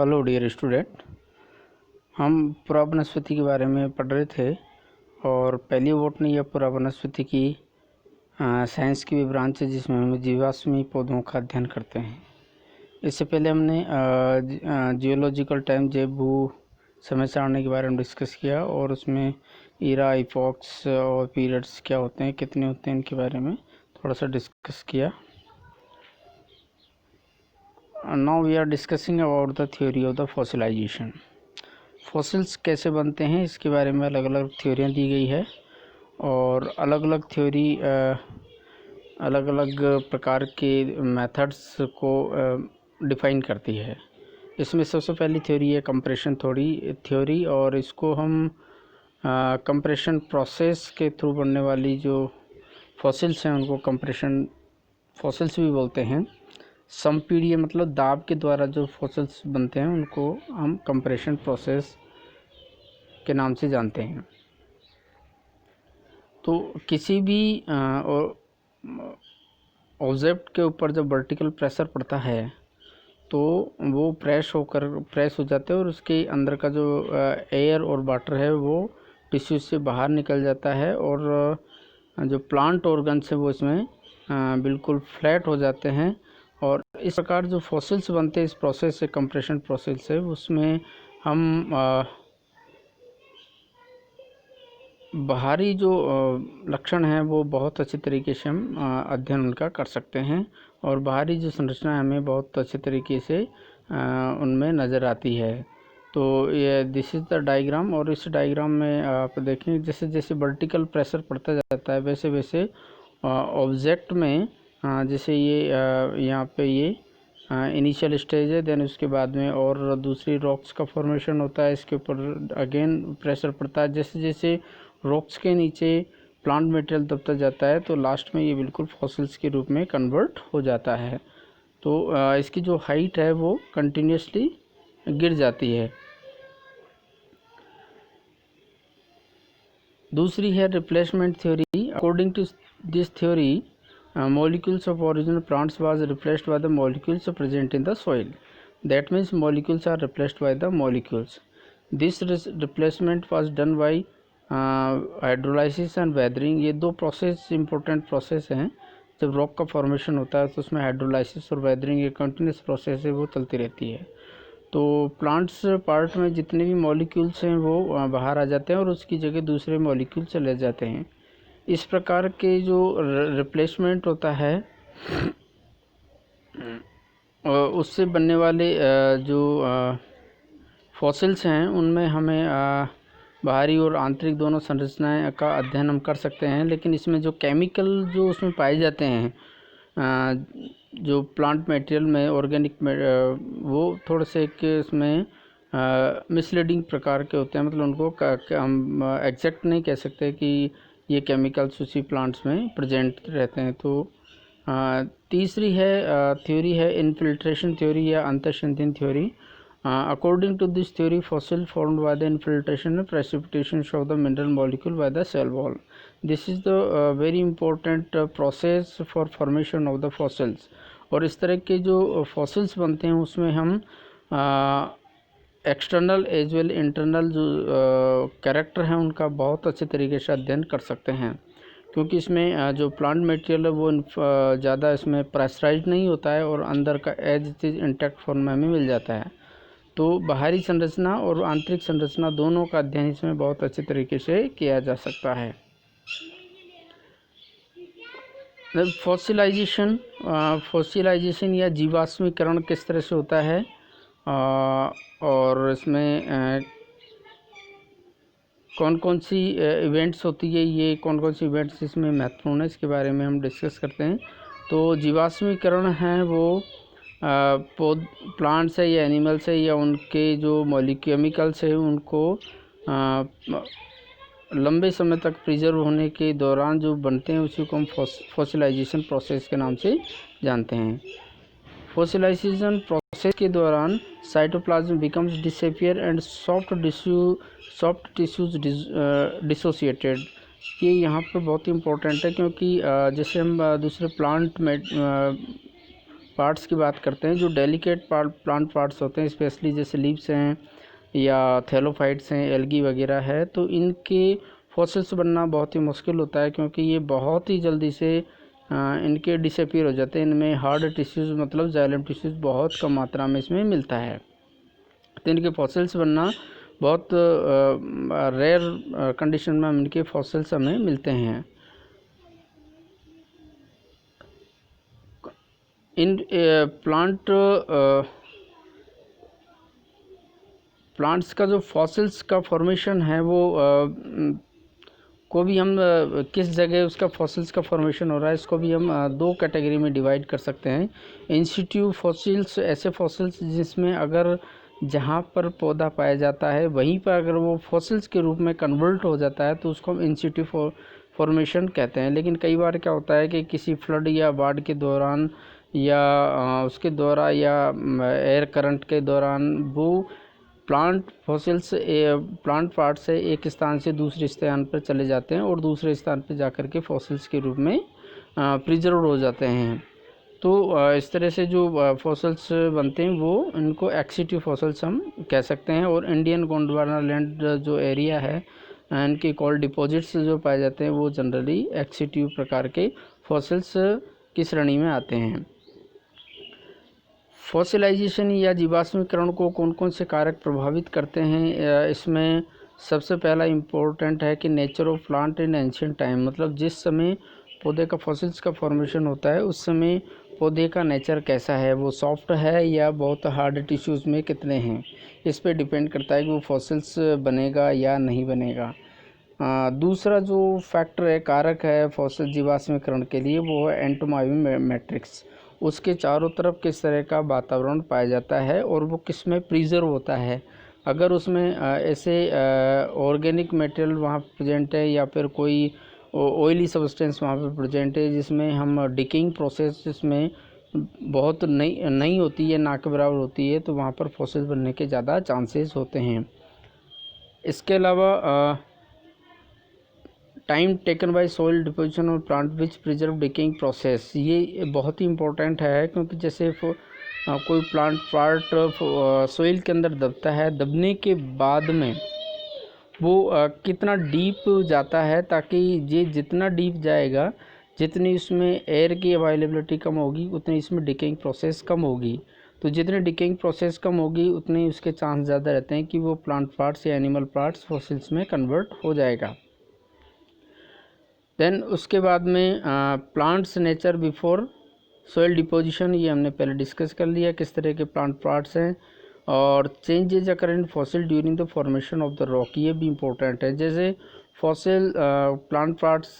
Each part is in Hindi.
हेलो डियर स्टूडेंट, हम पुरावनस्पति के बारे में पढ़ रहे थे और पहली बॉटनी या पुरावनस्पति की साइंस की भी ब्रांच है जिसमें हम जीवाश्मी पौधों का अध्ययन करते हैं। इससे पहले हमने जियोलॉजिकल टाइम जैव भू समय सारणी के बारे में डिस्कस किया और उसमें ईरा, इपॉक्स और पीरियड्स क्या होते हैं, कितने होते हैं, इनके बारे में थोड़ा सा डिस्कस किया। Now we are discussing about the theory of the fossilization. Fossils कैसे बनते हैं इसके बारे में अलग अलग थ्योरियाँ दी गई है और अलग अलग थ्योरी अलग अलग प्रकार के मेथड्स को डिफाइन करती है। इसमें सबसे पहली थ्योरी है कंप्रेशन थ्योरी और इसको हम कंप्रेशन प्रोसेस के थ्रू बनने वाली जो फॉसिल्स हैं उनको कंप्रेशन फॉसिल्स भी बोलते हैं। संपीड़ीय मतलब दाब के द्वारा जो फॉसिल्स बनते हैं उनको हम कंप्रेशन प्रोसेस के नाम से जानते हैं। तो किसी भी ऑब्जेक्ट के ऊपर जब वर्टिकल प्रेशर पड़ता है तो वो प्रेस हो जाते हैं और उसके अंदर का जो एयर और वाटर है वो टिश्यू से बाहर निकल जाता है और जो प्लांट ऑर्गन्स है वो इसमें बिल्कुल फ्लैट हो जाते हैं। और इस प्रकार जो फॉसिल्स बनते हैं इस प्रोसेस से, कंप्रेशन प्रोसेस से, उसमें हम बाहरी जो लक्षण हैं वो बहुत अच्छे तरीके से हम अध्ययन उनका कर सकते हैं और बाहरी जो संरचना हमें बहुत अच्छे तरीके से उनमें नज़र आती है। तो ये दिस इज़ द डायग्राम और इस डायग्राम में आप देखें जैसे जैसे वर्टिकल प्रेशर पड़ता जाता है वैसे वैसे ऑब्जेक्ट में जैसे ये यहाँ पे ये इनिशियल स्टेज है, देन उसके बाद में और दूसरी रॉक्स का फॉर्मेशन होता है, इसके ऊपर अगेन प्रेशर पड़ता है। जैसे जैसे रॉक्स के नीचे प्लांट मटेरियल दबता जाता है तो लास्ट में ये बिल्कुल फॉसिल्स के रूप में कन्वर्ट हो जाता है। तो इसकी जो हाइट है वो कंटिन्यूसली गिर जाती है। दूसरी है replacement theory. According to this theory molecules of original plants was replaced by the molecules present in the soil. That means molecules are replaced by the molecules. This replacement was done by hydrolysis and weathering. ये दो प्रोसेस इंपॉर्टेंट प्रोसेस हैं। जब रॉक का फॉर्मेशन होता है तो उसमें हाइड्रोलाइसिस और वेदरिंग ये कंटिन्यूस प्रोसेस है वो चलती रहती है। तो प्लांट्स पार्ट में जितने भी मॉलिक्यूल्स हैं वो बाहर आ जाते हैं और उसकी जगह दूसरे मॉलिक्यूल चले जाते हैं। इस प्रकार के जो रिप्लेसमेंट होता है उससे बनने वाले जो फॉसिल्स हैं उनमें हमें बाहरी और आंतरिक दोनों संरचनाएं का अध्ययन हम कर सकते हैं। लेकिन इसमें जो केमिकल जो उसमें पाए जाते हैं जो प्लांट मटेरियल में ऑर्गेनिक वो थोड़े से इसमें मिसलीडिंग प्रकार के होते हैं। मतलब उनको हम एग्जैक्ट नहीं कह सकते कि ये केमिकल्स उसी प्लांट्स में प्रेजेंट रहते हैं। तो तीसरी है थ्योरी है इनफिल्ट्रेशन थ्योरी या अंतःसंधिन theory. According to this theory fossil formed by the infiltration and precipitation of the mineral molecule by the cell wall. This is the very important process for formation of the fossils. और इस तरह के जो फॉसिल्स बनते हैं उसमें हम एक्सटर्नल एज वेल इंटरनल जो कैरेक्टर हैं उनका बहुत अच्छे तरीके से अध्ययन कर सकते हैं, क्योंकि इसमें जो प्लांट मटेरियल है वो ज़्यादा इसमें प्रेशराइज नहीं होता है और अंदर का as it is intact form में हमें मिल जाता है। तो बाहरी संरचना और आंतरिक संरचना दोनों का अध्ययन इसमें बहुत अच्छे तरीके से किया जा सकता है। फॉसिलाइजेशन या जीवाश्मीकरण किस तरह से होता है और इसमें कौन कौन सी इवेंट्स होती है, ये कौन कौन सी इवेंट्स इसमें महत्वपूर्ण है, इसके बारे में हम डिस्कस करते हैं। तो जीवाश्मीकरण है वो प्लांट्स है या एनिमल्स है या उनके जो केमिकल्स है उनको लंबे समय तक प्रिजर्व होने के दौरान जो बनते हैं उसी को हम फॉसिलाइजेशन प्रोसेस के नाम से जानते हैं। फॉसिलाइजेशन प्रोसेस के दौरान cytoplasm becomes disappear and soft tissues dissociated. ये यहाँ पे बहुत ही इम्पोर्टेंट है, क्योंकि जैसे हम दूसरे प्लांट में पार्ट्स की बात करते हैं, जो डेलिकेट प्लांट पार्ट्स होते हैं, स्पेशली जैसे लीव्स हैं या थैलोफाइट्स हैं, एल्गी वगैरह है, तो इनके फॉसिल्स बनना बहुत ही मुश्किल होता है, क्योंकि ये बहुत ही जल्दी से इनके डिसअपीयर हो जाते हैं। इनमें हार्ड टिश्यूज़ मतलब जाइलम टिश्यूज़ बहुत कम मात्रा में इसमें मिलता है, तो इनके फॉसिल्स बनना बहुत रेयर कंडीशन में इनके फॉसिल्स हमें मिलते हैं। इन प्लांट्स का जो फॉसिल्स का फॉर्मेशन है वो को भी हम किस जगह उसका फॉसिल्स का फॉर्मेशन हो रहा है, इसको भी हम दो कैटेगरी में डिवाइड कर सकते हैं। इंसिट्यू फॉसिल्स, ऐसे फॉसिल्स जिसमें अगर जहाँ पर पौधा पाया जाता है वहीं पर अगर वो फॉसिल्स के रूप में कन्वर्ट हो जाता है तो उसको हम इंसिट्यू फॉर्मेशन कहते हैं। लेकिन कई बार क्या होता है कि किसी फ्लड या बाढ़ के दौरान या उसके द्वारा या एयर करंट के दौरान वो प्लांट फॉसिल्स प्लांट पार्ट से एक स्थान से दूसरे स्थान पर चले जाते हैं और दूसरे स्थान पर जाकर के फॉसिल्स के रूप में प्रिजर्व हो जाते हैं। तो इस तरह से जो फॉसिल्स बनते हैं वो इनको एक्सिटिव फॉसिल्स हम कह सकते हैं। और इंडियन गोंडवाना लैंड जो एरिया है इनके कोल्ड डिपॉजिट्स जो पाए जाते हैं वो जनरली एक्सिटिव प्रकार के फॉसिल्स की श्रेणी में आते हैं। फॉसिलाइजेशन या जीवाश्मीकरण को कौन कौन से कारक प्रभावित करते हैं, इसमें सबसे पहला इम्पोर्टेंट है कि nature of plant in ancient time, मतलब जिस समय पौधे का फॉसिल्स का फॉर्मेशन होता है उस समय पौधे का नेचर कैसा है, वो सॉफ्ट है या बहुत हार्ड टिश्यूज़ में कितने हैं, इस पर डिपेंड करता है कि वो फॉसिल्स बनेगा या नहीं बनेगा। दूसरा जो फैक्टर है, कारक है फॉसिल जीवाश्मीकरण के लिए, वो है एंटोमाइवी मैट्रिक्स, उसके चारों तरफ किस तरह का वातावरण पाया जाता है और वो किस में प्रिजर्व होता है। अगर उसमें ऐसे ऑर्गेनिक मटेरियल वहाँ प्रेजेंट है या फिर कोई ऑयली सब्सटेंस वहाँ पर प्रेजेंट है जिसमें हम डिकिंग प्रोसेस जिसमें बहुत नहीं होती है, ना के बराबर होती है, तो वहाँ पर फॉसिल बनने के ज़्यादा चांसेस होते हैं। इसके अलावा time taken by soil deposition और plant which preserve decaying process, ये बहुत ही इम्पोर्टेंट है, क्योंकि जैसे कोई प्लांट पार्ट सॉइल के अंदर दबता है, दबने के बाद में वो कितना डीप जाता है, ताकि ये जितना डीप जाएगा जितनी उसमें एयर की अवेलेबिलिटी कम होगी उतनी इसमें डिकेइंग प्रोसेस कम होगी। तो जितनी डिकेइंग प्रोसेस कम होगी उतने उसके चांस ज़्यादा रहते हैं कि वो प्लांट पार्ट्स या एनिमल पार्ट्स फॉसिल्स में कन्वर्ट हो जाएगा। देन उसके बाद में plants nature before soil deposition, ये हमने पहले डिस्कस कर लिया किस तरह के प्लांट पार्ट्स हैं। और changes occur in fossil during the formation of the rock, ये भी इम्पोर्टेंट है। जैसे फॉसिल प्लांट पार्ट्स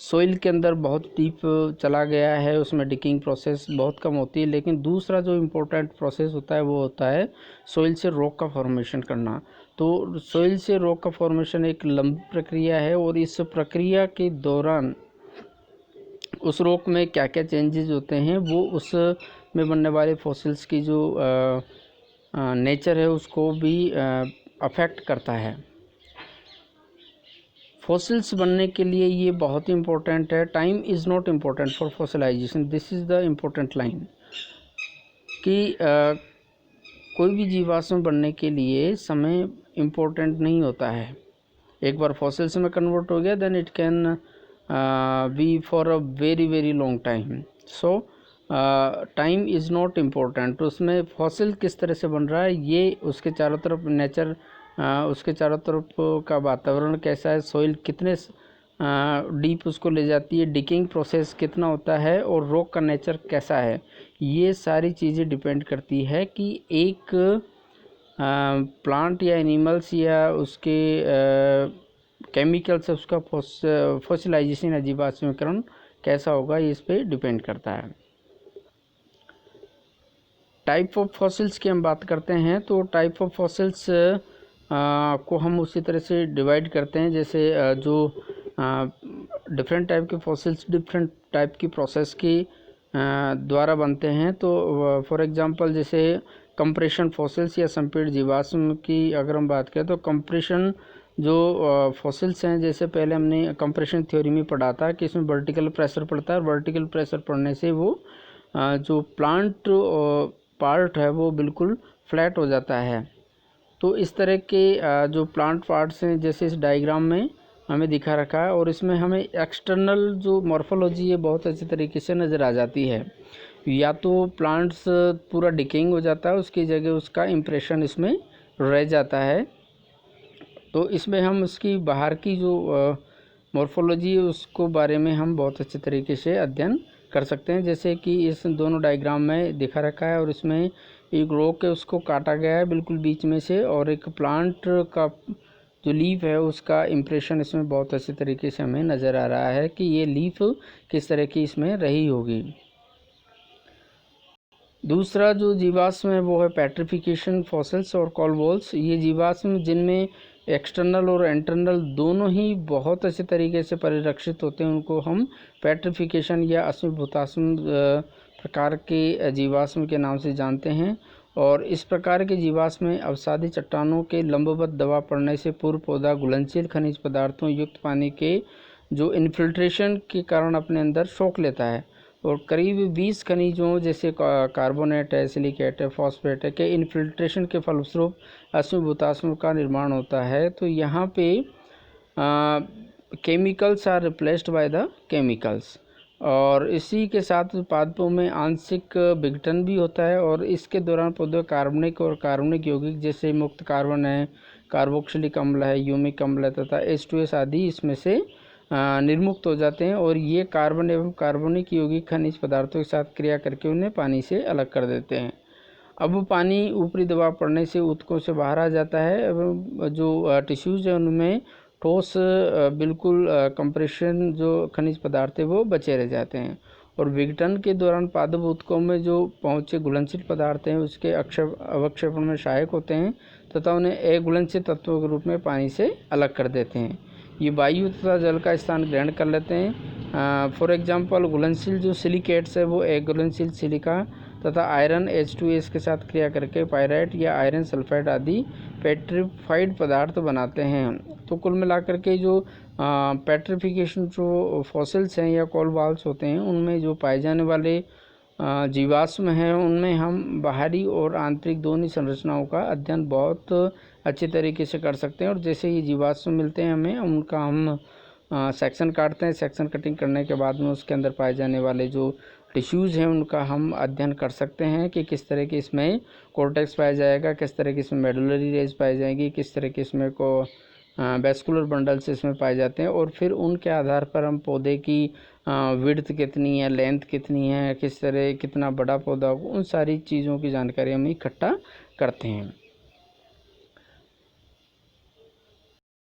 सॉइल के अंदर बहुत डीप चला गया है, उसमें डिकिंग प्रोसेस बहुत कम होती है, लेकिन दूसरा जो इम्पोर्टेंट प्रोसेस होता है वो होता है सॉइल से रॉक का फॉर्मेशन करना। तो सॉइल से रॉक का फॉर्मेशन एक लंबी प्रक्रिया है और इस प्रक्रिया के दौरान उस रॉक में क्या क्या चेंजेस होते हैं वो उस में बनने वाले फॉसिल्स की जो नेचर है उसको भी अफेक्ट करता है। फॉसिल्स बनने के लिए ये बहुत ही इम्पोर्टेंट है। Time is not important for fossilisation, this is the important line, कि कोई भी जीवाश्म बनने के लिए समय इम्पोर्टेंट नहीं होता है। एक बार फॉसिल्स में कन्वर्ट हो गया then it can be for a very very long time. So time is not important. उसमें फॉसिल किस तरह से बन रहा है ये उसके चारों तरफ नेचर, उसके चारों तरफ का वातावरण कैसा है, सॉइल कितने डीप उसको ले जाती है, डिकिंग प्रोसेस कितना होता है और रॉक का नेचर कैसा है, ये सारी चीज़ें डिपेंड करती है कि एक प्लांट या एनिमल्स या उसके केमिकल्स उसका फॉसिलाइजेशन या जीवाश्मीकरण कैसा होगा, ये इस पर डिपेंड करता है। टाइप ऑफ फॉसिल्स की हम बात करते हैं तो टाइप ऑफ फॉसिल्स को हम उसी तरह से डिवाइड करते हैं जैसे जो डिफरेंट टाइप के फॉसिल्स डिफरेंट टाइप की प्रोसेस की द्वारा बनते हैं। तो फॉर एग्जांपल जैसे कंप्रेशन फॉसिल्स या संपीड़ जीवाश्म की अगर हम बात करें तो कंप्रेशन जो फॉसिल्स हैं, जैसे पहले हमने कंप्रेशन थ्योरी में पढ़ा था कि इसमें वर्टिकल प्रेशर पड़ता है और वर्टिकल प्रेशर पड़ने से वो जो प्लांट पार्ट है वो बिल्कुल फ्लैट हो जाता है। तो इस तरह के जो प्लांट पार्ट्स हैं जैसे इस डायग्राम में हमें दिखा रखा है, और इसमें हमें एक्सटर्नल जो मॉर्फोलॉजी है बहुत अच्छे तरीके से नज़र आ जाती है। या तो प्लांट्स पूरा डिकेइंग हो जाता है, उसकी जगह उसका इम्प्रेशन इसमें रह जाता है। तो इसमें हम उसकी बाहर की जो मॉर्फोलॉजी है उसको बारे में हम बहुत अच्छे तरीके से अध्ययन कर सकते हैं। जैसे कि इस दोनों डायग्राम में दिखा रखा है, और इसमें एक रोक है उसको काटा गया है बिल्कुल बीच में से, और एक प्लांट का जो लीफ है उसका इम्प्रेशन इसमें बहुत अच्छे तरीके से हमें नज़र आ रहा है कि ये लीफ किस तरह की इसमें रही होगी। दूसरा जो जीवाश्म है वो है पेट्रिफिकेशन फॉसिल्स और कॉलवॉल्स। ये जीवाश्म जिनमें एक्सटर्नल और इंटरनल दोनों ही बहुत अच्छे तरीके से परिरक्षित होते हैं, उनको हम पेट्रिफिकेशन या अश्मिभूताश्म प्रकार के जीवाश्म के नाम से जानते हैं। और इस प्रकार के जीवाश्म में अवसादी चट्टानों के लंबवत दबाव पड़ने से पूर्व पौधा घुलनशील खनिज पदार्थों युक्त पानी के जो इन्फिल्ट्रेशन के कारण अपने अंदर सोख लेता है, और करीब 20 खनिजों जैसे कार्बोनेट है, सिलिकेट है, फॉस्फेट है के इन्फिल्ट्रेशन के फलस्वरूप अश्मिभूताश्म का निर्माण होता है। तो यहाँ पे chemicals are replaced by the chemicals, और इसी के साथ पादपों में आंशिक विघटन भी होता है, और इसके दौरान पौधे कार्बनिक और कार्बनिक यौगिक जैसे मुक्त कार्बन है, कार्बोक्सिलिक अम्ल है, यूमिक अम्ल है तथा H2S आदि इसमें से निर्मुक्त हो जाते हैं, और ये कार्बन एवं कार्बनिक यौगिक खनिज पदार्थों के साथ क्रिया करके उन्हें पानी से अलग कर देते हैं। अब वो पानी ऊपरी दबाव पड़ने से ऊतकों से बाहर आ जाता है, एवं जो टिश्यूज़ है उनमें ठोस बिल्कुल कंप्रेशन जो खनिज पदार्थ है वो बचे रह जाते हैं, और विघटन के दौरान पादप ऊतकों में जो पहुँचे घुलनशील पदार्थ हैं उसके अवक्षेपण में सहायक होते हैं तथा उन्हें अघुलनशील तत्वों के रूप में पानी से अलग कर देते हैं। ये वायु तथा जल का स्थान ग्रहण कर लेते हैं। फॉर एग्जांपल घुलनशील जो सिलिकेट्स है वो अघुलनशील सिलिका तथा आयरन H2S के साथ क्रिया करके पायराइट या आयरन सल्फाइड आदि पेट्रिफाइड पदार्थ बनाते हैं। तो कुल मिलाकर के जो पेट्रिफिकेशन जो फॉसिल्स हैं या कोलवॉल्स होते हैं उनमें जो पाए जाने वाले जीवाश्म हैं उनमें हम बाहरी और आंतरिक दोनों संरचनाओं का अध्ययन बहुत अच्छे तरीके से कर सकते हैं। और जैसे ये जीवाश्म मिलते हैं हमें उनका हम सेक्शन काटते हैं, सेक्शन कटिंग करने के बाद में उसके अंदर पाए जाने वाले जो टिश्यूज़ हैं उनका हम अध्ययन कर सकते हैं कि किस तरह के इसमें कोर्टेक्स पाया जाएगा, किस तरह की इसमें मेडुलरी रेज पाई जाएगी, किस तरह के इसमें को वेस्कुलर बंडल्स इसमें पाए जाते हैं, और फिर उनके आधार पर हम पौधे की विड्थ कितनी है, लेंथ कितनी है, किस तरह कितना बड़ा पौधा, उन सारी चीज़ों की जानकारी हम इकट्ठा करते हैं।